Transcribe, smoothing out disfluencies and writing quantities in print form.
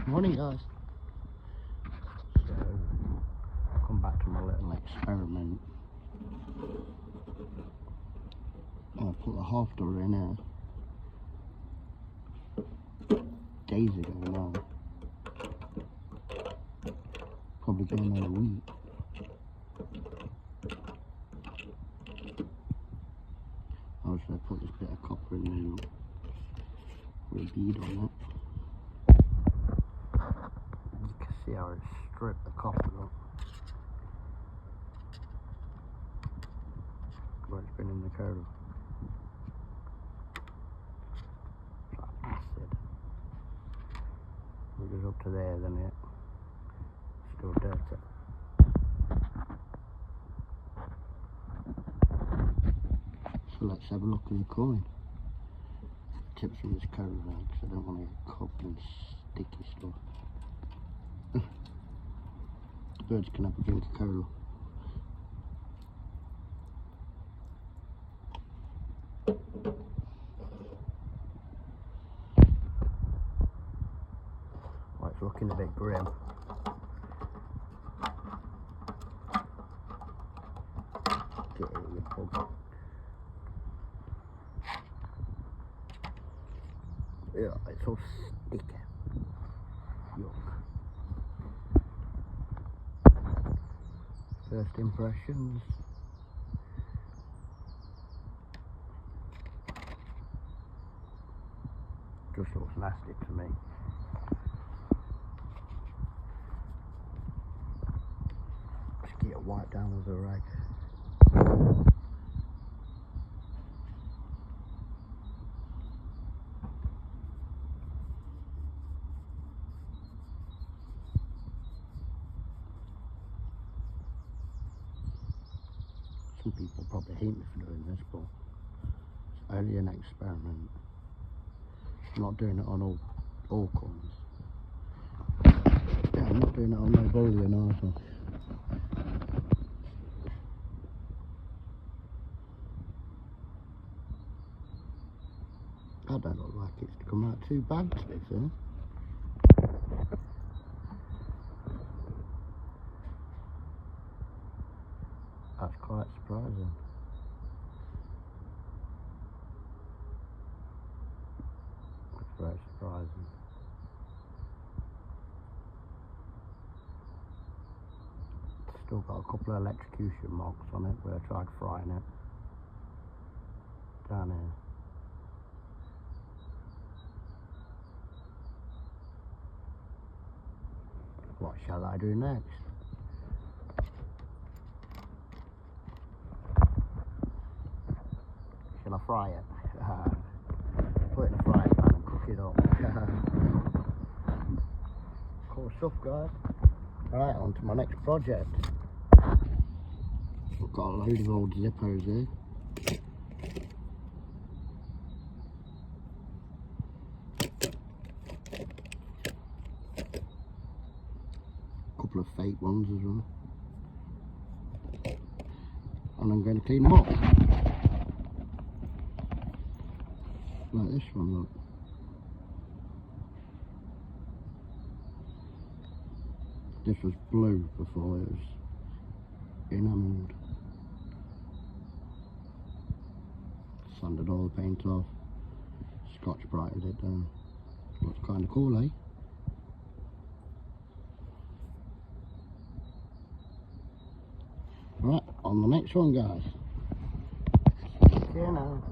Morning guys. So, come back to my little experiment. I put a half dollar in here days ago now. Probably going on a week. I was going to put this bit of copper in there with a bead on it. You can see how it stripped the copper up. Where it's been in the curdle. It's like acid. If it goes up to there, then it's still dirty. So let's have a look in the coin. Tips from this curdle rag because I don't want to get covered in sticky stuff. The birds can have a drink of curdle. Well, it's looking a bit grim. Get it, you pug. Yeah, it's all sticky. Yuck. First impressions. Just looks nasty to me. Just get it wiped down with a rag. Some people probably hate me for doing this, but it's only an experiment. I'm not doing it on all coins. Yeah, I'm not doing it on no bullion either. That don't look like it's come out too bad, to be fair. That's quite surprising. That's very surprising. It's still got a couple of electrocution marks on it where I tried frying it. Down here. What shall I do next? Shall I fry it? Put it in a frying pan and cook it up. Cool stuff, guys. Right, on to my next project. I've got a load of old Zippos here. Couple of fake ones as well. And I'm going to clean them up. Like this one, look. This was blue before it was enamelled. Sanded all the paint off. Scotch brightened it down. Looks kind of cool, eh? Right, on the next one, guys. See you now.